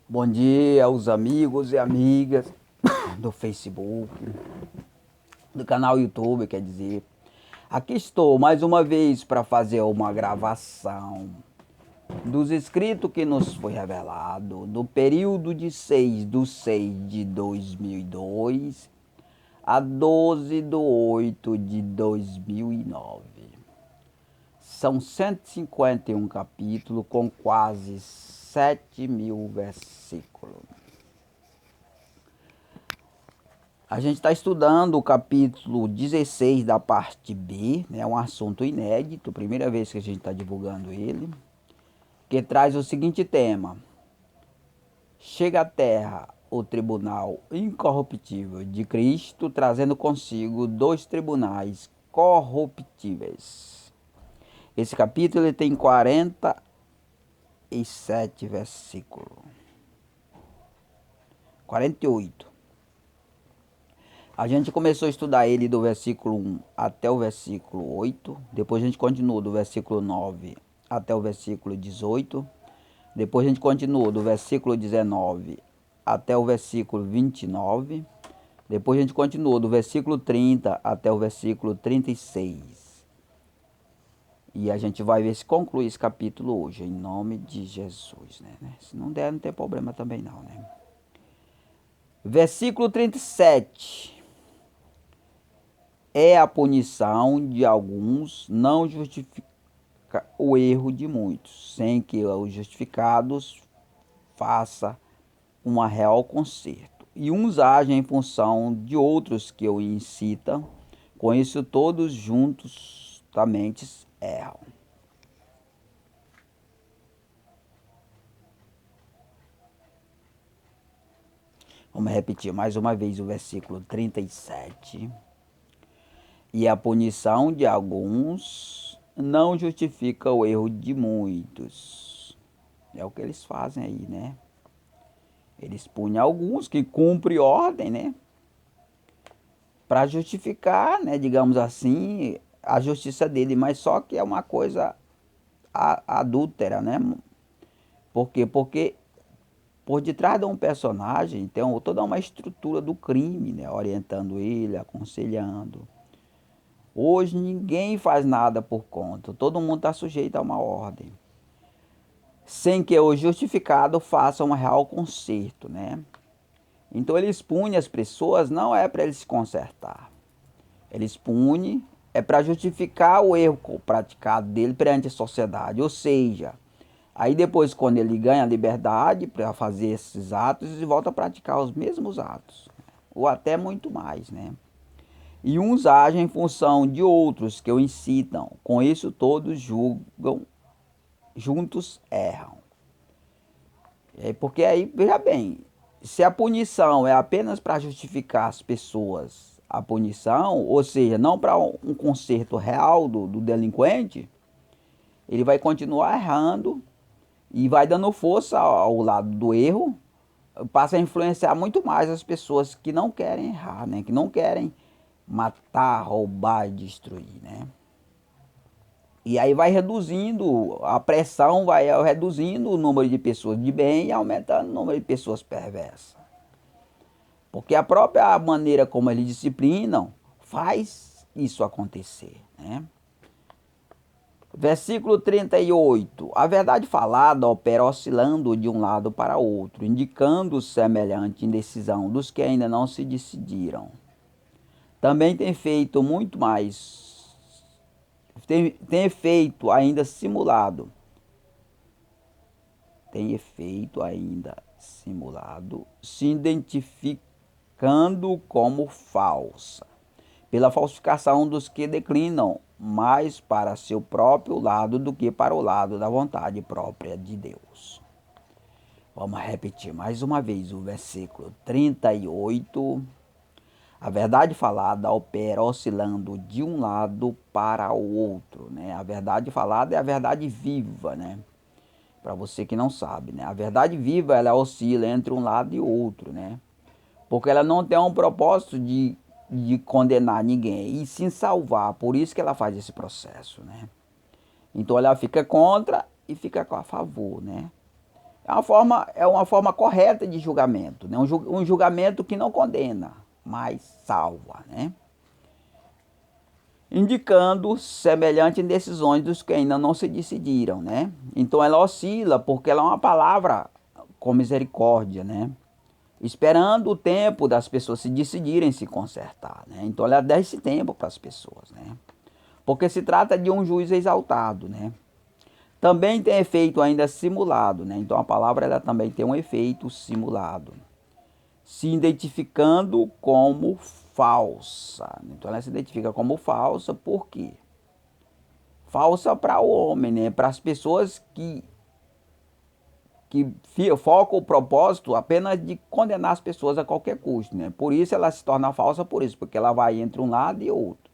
Bom dia aos amigos e amigas do Facebook, do canal YouTube, quer dizer. Aqui estou mais uma vez para fazer uma gravação dos escritos que nos foi revelado do período de 6/6 de 2002 a 12/8 de 2009. São 151 capítulos com quase 7.000 versículos. A gente está estudando o capítulo 16 da parte B, né? Um assunto inédito, primeira vez que a gente está divulgando ele, que traz o seguinte tema: chega à terra o tribunal incorruptível de Cristo, trazendo consigo dois tribunais corruptíveis. Esse capítulo ele tem 47 versículos. 48. A gente começou a estudar ele do versículo 1 até o versículo 8. Depois a gente continuou do versículo 9 até o versículo 18. Depois a gente continuou do versículo 19 até o versículo 29. Depois a gente continuou do versículo 30 até o versículo 36. E a gente vai ver se conclui esse capítulo hoje, em nome de Jesus, né? Se não der, não tem problema também não, né? Versículo 37. É a punição de alguns, não justifica o erro de muitos, sem que os justificados faça um real conserto. E uns agem em função de outros que o incitam, com isso todos juntos erram. Vamos repetir mais uma vez o versículo 37. E a punição de alguns não justifica o erro de muitos. É o que eles fazem aí, né? Eles punem alguns que cumprem ordem, né? Para justificar, né, digamos assim, a justiça dele, mas só que é uma coisa adúltera, né? Por quê? Porque por detrás de um personagem tem toda uma estrutura do crime, né? Orientando ele, aconselhando. Hoje ninguém faz nada por conta, todo mundo está sujeito a uma ordem. Sem que o justificado faça um real conserto, né? Então eles punem as pessoas, não é para eles se consertar. Eles punem é para justificar o erro praticado dele perante a sociedade. Ou seja, aí depois quando ele ganha a liberdade para fazer esses atos, ele volta a praticar os mesmos atos. Ou até muito mais, né? E uns agem em função de outros que o incitam. Com isso todos julgam, juntos erram. Porque aí, veja bem, se a punição é apenas para justificar as pessoas, a punição, ou seja, não para um conserto real do delinquente, ele vai continuar errando e vai dando força ao lado do erro, passa a influenciar muito mais as pessoas que não querem errar, né? Que não querem matar, roubar e destruir, né? E aí vai reduzindo, a pressão vai reduzindo o número de pessoas de bem e aumentando o número de pessoas perversas. Porque a própria maneira como eles disciplinam faz isso acontecer, né? Versículo 38. A verdade falada opera oscilando de um lado para outro, indicando semelhante indecisão dos que ainda não se decidiram. Também tem feito muito mais, tem efeito ainda simulado. Tem efeito ainda simulado, se identificando como falsa, pela falsificação dos que declinam mais para seu próprio lado do que para o lado da vontade própria de Deus. Vamos repetir mais uma vez o versículo 38. A verdade falada opera oscilando de um lado para o outro, né? A verdade falada é a verdade viva, né? Para você que não sabe, né? A verdade viva, ela oscila entre um lado e outro, né? Porque ela não tem um propósito de condenar ninguém, e sim salvar. Por isso que ela faz esse processo, né? Então ela fica contra e fica a favor, né? É uma forma correta de julgamento, né? Um julgamento que não condena, mas salva, né? Indicando semelhante em decisões dos que ainda não se decidiram, né? Então ela oscila porque ela é uma palavra com misericórdia, né? Esperando o tempo das pessoas se decidirem se consertar, né? Então ela dá esse tempo para as pessoas, né? Porque se trata de um juiz exaltado, né? Também tem efeito ainda simulado, né? Então a palavra ela também tem um efeito simulado, se identificando como falsa. Então ela se identifica como falsa, por quê? Falsa para o homem, né? Para as pessoas que focam o propósito apenas de condenar as pessoas a qualquer custo, né? Por isso ela se torna falsa por isso, porque ela vai entre um lado e outro.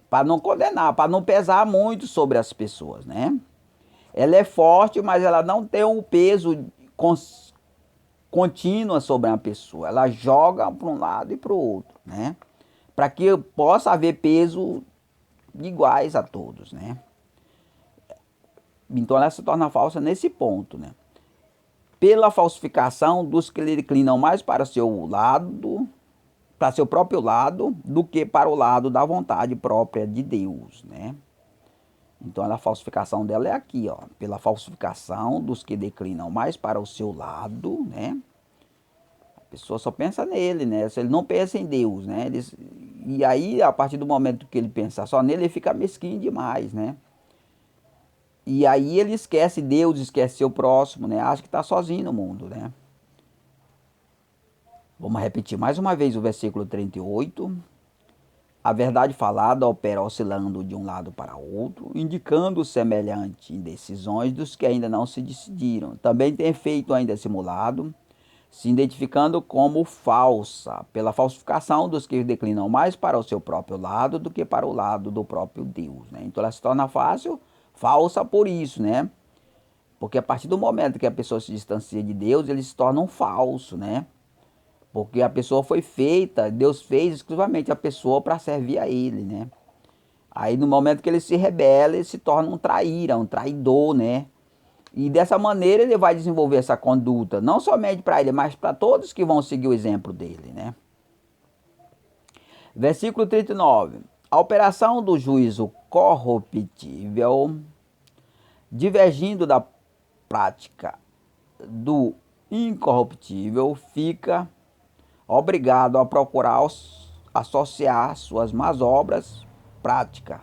Para não condenar, para não pesar muito sobre as pessoas, né? Ela é forte, mas ela não tem um peso contínuo sobre uma pessoa. Ela joga para um lado e para o outro, né? Para que possa haver peso iguais a todos, né? Então ela se torna falsa nesse ponto, né? Pela falsificação dos que declinam mais para seu lado, para seu próprio lado, do que para o lado da vontade própria de Deus, né? Então a falsificação dela é aqui, ó, pela falsificação dos que declinam mais para o seu lado, né? A pessoa só pensa nele, né? Se ele não pensa em Deus, né? E aí, a partir do momento que ele pensa só nele, ele fica mesquinho demais, né? E aí ele esquece Deus, esquece seu próximo, né? Acha que está sozinho no mundo, né? Vamos repetir mais uma vez o versículo 38. A verdade falada opera oscilando de um lado para outro, indicando semelhante indecisões dos que ainda não se decidiram. Também tem efeito ainda simulado, se identificando como falsa, pela falsificação dos que declinam mais para o seu próprio lado do que para o lado do próprio Deus, né? Então ela se torna falsa por isso, né? Porque a partir do momento que a pessoa se distancia de Deus, ele se torna um falso, né? Porque a pessoa foi feita, Deus fez exclusivamente a pessoa para servir a ele, né? Aí no momento que ele se rebela, ele se torna um traíra, um traidor, né? E dessa maneira ele vai desenvolver essa conduta, não somente para ele, mas para todos que vão seguir o exemplo dele, né? Versículo 39. A operação do juízo corruptível, divergindo da prática do incorruptível, fica obrigado a procurar associar suas más obras prática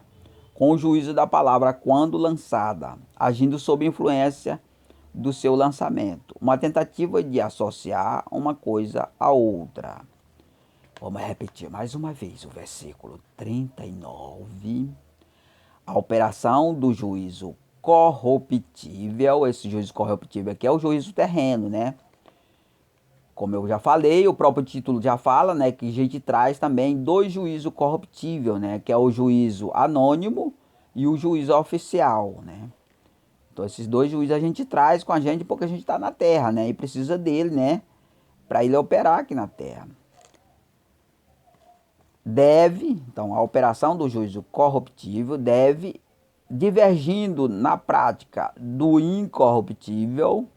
com o juízo da palavra quando lançada, agindo sob influência do seu lançamento. Uma tentativa de associar uma coisa a outra. Vamos repetir mais uma vez o versículo 39. A operação do juízo corruptível, esse juízo corruptível aqui é o juízo terreno, né? Como eu já falei, o próprio título já fala, né, que a gente traz também dois juízos corruptíveis, né, que é o juízo anônimo e o juízo oficial, né. Então esses dois juízes a gente traz com a gente porque a gente está na terra, né, e precisa dele, né, para ele operar aqui na terra. Então a operação do juízo corruptível deve, divergindo na prática do incorruptível,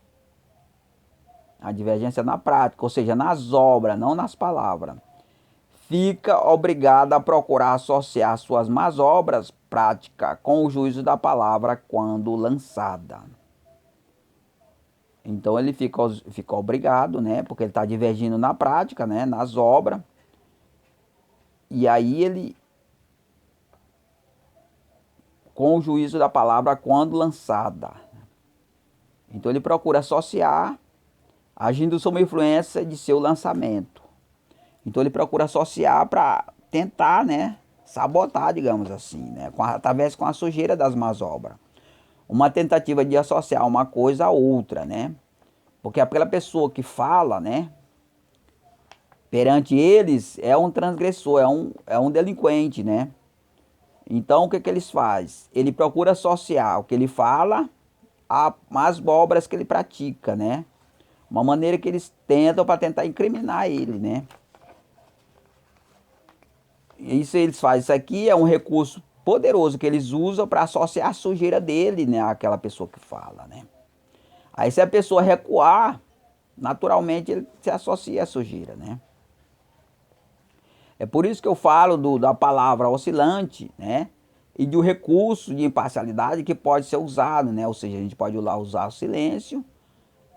a divergência na prática, ou seja, nas obras, não nas palavras, fica obrigado a procurar associar suas más obras práticas com o juízo da palavra quando lançada. Então ele fica obrigado, né? Porque ele está divergindo na prática, né? Nas obras. E aí ele, com o juízo da palavra quando lançada. Então ele procura associar, agindo sob influência de seu lançamento. Então ele procura associar para tentar, né, sabotar, digamos assim, né, através com a sujeira das más obras. Uma tentativa de associar uma coisa a outra, né? Porque aquela pessoa que fala, né, perante eles é um transgressor, é um delinquente, né? Então o que que eles fazem? Ele procura associar o que ele fala às obras que ele pratica, né? Uma maneira que eles tentam para tentar incriminar ele, né? Isso eles fazem. Isso aqui é um recurso poderoso que eles usam para associar a sujeira dele, né, àquela pessoa que fala, né? Aí se a pessoa recuar, naturalmente ele se associa à sujeira, né? É por isso que eu falo da palavra oscilante, né? E do recurso de imparcialidade que pode ser usado, né? Ou seja, a gente pode usar o silêncio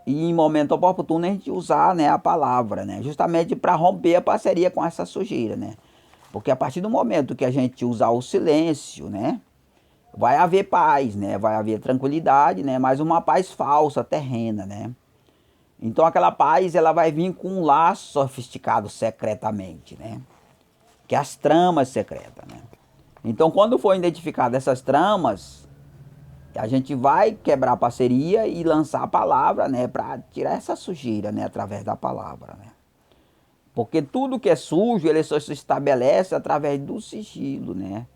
e em momento oportuno a gente usar, né, a palavra, né? Justamente para romper a parceria com essa sujeira, né? Porque a partir do momento que a gente usar o silêncio, né? Vai haver paz, né? Vai haver tranquilidade, né? Mas uma paz falsa, terrena, né? Então aquela paz ela vai vir com um laço sofisticado secretamente, né? Que é as tramas secretas, né? Então quando for identificadas essas tramas, a gente vai quebrar a parceria e lançar a palavra, né? Para tirar essa sujeira, né? Através da palavra, né? Porque tudo que é sujo, ele só se estabelece através do sigilo, né?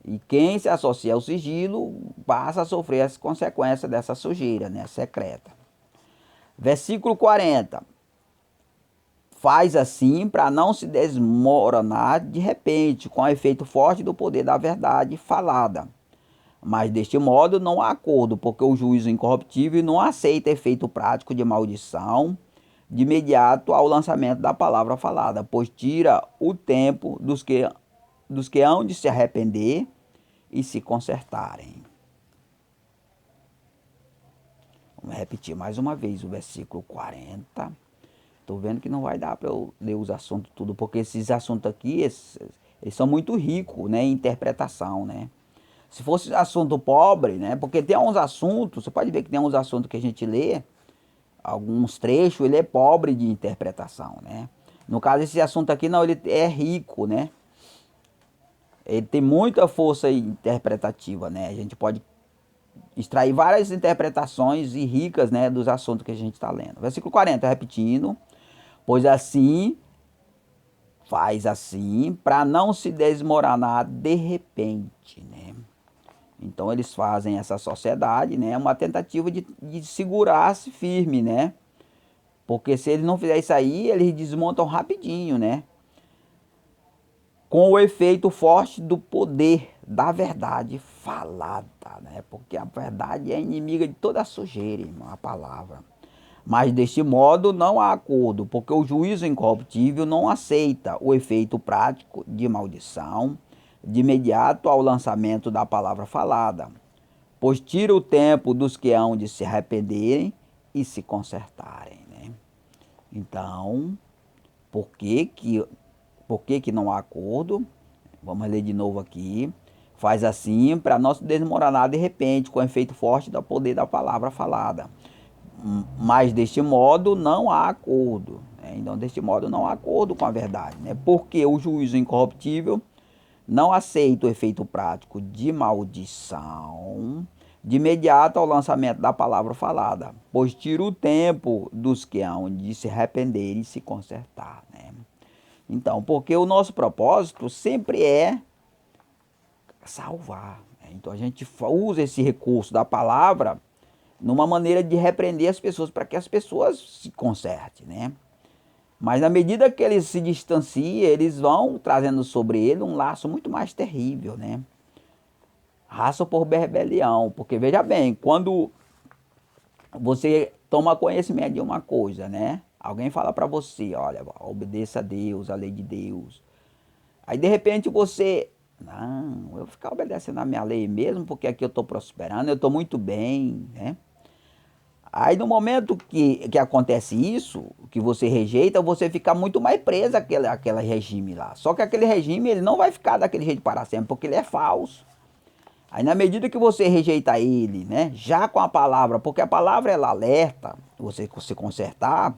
E quem se associa ao sigilo passa a sofrer as consequências dessa sujeira, né? Secreta. Versículo 40. Faz assim para não se desmoronar de repente, com o efeito forte do poder da verdade falada. Mas deste modo não há acordo, porque o juízo incorruptível não aceita efeito prático de maldição de imediato ao lançamento da palavra falada, pois tira o tempo dos que hão de se arrepender e se consertarem. Vamos repetir mais uma vez o versículo 40. Estou vendo que não vai dar para eu ler os assuntos tudo, porque esses assuntos aqui, eles são muito ricos, né, em interpretação, né? Se fosse assunto pobre, né, porque tem uns assuntos, você pode ver que tem uns assuntos que a gente lê, alguns trechos, ele é pobre de interpretação, né? No caso, esse assunto aqui, não, ele é rico, né? Ele tem muita força interpretativa, né? A gente pode extrair várias interpretações e ricas, né, dos assuntos que a gente está lendo. Versículo 40, repetindo. Pois assim, faz assim, para não se desmoronar de repente, né? Então eles fazem essa sociedade, né? Uma tentativa de segurar-se firme, né? Porque se eles não fizerem isso aí, eles desmontam rapidinho, né? Com o efeito forte do poder da verdade falada, né? Porque a verdade é inimiga de toda a sujeira, irmão, a palavra. Mas deste modo não há acordo, porque o juízo incorruptível não aceita o efeito prático de maldição de imediato ao lançamento da palavra falada, pois tira o tempo dos que hão de se arrependerem e se consertarem, né? Então, por que não há acordo? Vamos ler de novo aqui. Faz assim para não se desmoronar de repente com o efeito forte do poder da palavra falada. Mas deste modo não há acordo, né? Então, deste modo não há acordo com a verdade, né? Porque o juízo incorruptível não aceita o efeito prático de maldição de imediato ao lançamento da palavra falada, pois tira o tempo dos que hão de se arrepender e se consertar, né? Então, porque o nosso propósito sempre é salvar, né? Então a gente usa esse recurso da palavra numa maneira de repreender as pessoas para que as pessoas se consertem, né? Mas na medida que eles se distanciam, eles vão trazendo sobre ele um laço muito mais terrível, né? Raça por rebelião, porque veja bem, quando você toma conhecimento de uma coisa, né? Alguém fala para você, olha, obedeça a Deus, a lei de Deus. Aí de repente você, não, eu vou ficar obedecendo a minha lei mesmo, porque aqui eu estou prosperando, eu estou muito bem, né? Aí no momento que acontece isso, que você rejeita, você fica muito mais preso àquele regime lá. Só que aquele regime ele não vai ficar daquele jeito para sempre, porque ele é falso. Aí na medida que você rejeita ele, né, já com a palavra, porque a palavra ela alerta, você se consertar,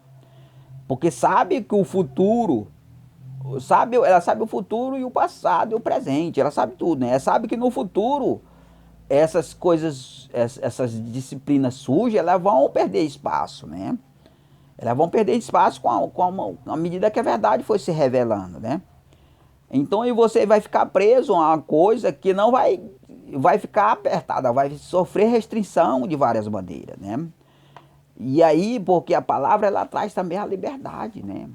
porque sabe que o futuro, ela sabe o futuro e o passado e o presente, ela sabe tudo, né? Ela sabe que no futuro essas coisas, essas disciplinas sujas, elas vão perder espaço, né? Elas vão perder espaço à medida que a verdade foi se revelando, né? Então aí você vai ficar preso a uma coisa que não vai ficar apertada, vai sofrer restrição de várias maneiras, né? E aí, porque a palavra ela traz também a liberdade, né?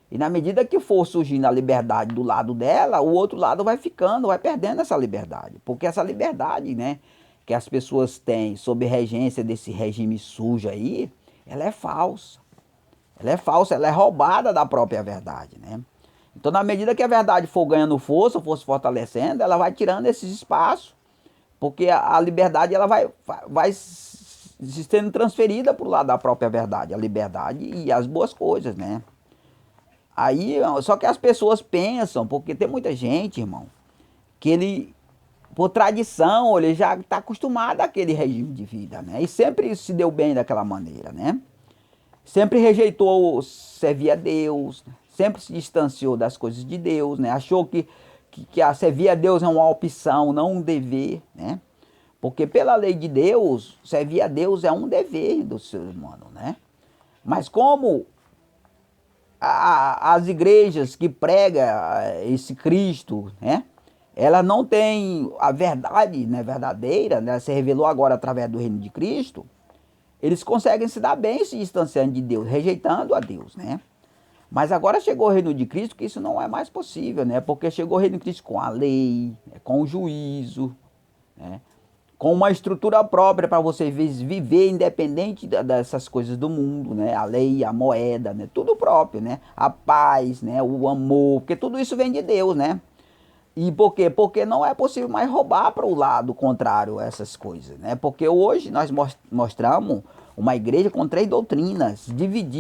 E na medida que for surgindo a liberdade do lado dela, o outro lado vai ficando, vai perdendo essa liberdade. Porque essa liberdade, né, que as pessoas têm sob regência desse regime sujo aí, ela é falsa. Ela é falsa, ela é roubada da própria verdade, né? Então, na medida que a verdade for ganhando força, for se fortalecendo, ela vai tirando esses espaços, porque a liberdade ela vai se sendo transferida para o lado da própria verdade, a liberdade e as boas coisas, né? Aí, só que as pessoas pensam, porque tem muita gente, irmão, que ele, por tradição, ele já está acostumado àquele regime de vida, né? E sempre se deu bem daquela maneira, né? Sempre rejeitou servir a Deus, sempre se distanciou das coisas de Deus, né? Achou que a servir a Deus é uma opção, não um dever, né? Porque pela lei de Deus, servir a Deus é um dever do ser humano, né? Mas como as igrejas que pregam esse Cristo, né? Ela não tem a verdade, né, verdadeira, né? Se revelou agora através do reino de Cristo. Eles conseguem se dar bem se distanciando de Deus, rejeitando a Deus, né? Mas agora chegou o reino de Cristo que isso não é mais possível, né? Porque chegou o reino de Cristo com a lei, com o juízo, né? Com uma estrutura própria para você viver independente dessas coisas do mundo, né? A lei, a moeda, né? Tudo próprio, né? A paz, né? O amor, porque tudo isso vem de Deus, né? E por quê? Porque não é possível mais roubar para o lado contrário a essas coisas, né? Porque hoje nós mostramos uma igreja com três doutrinas divididas.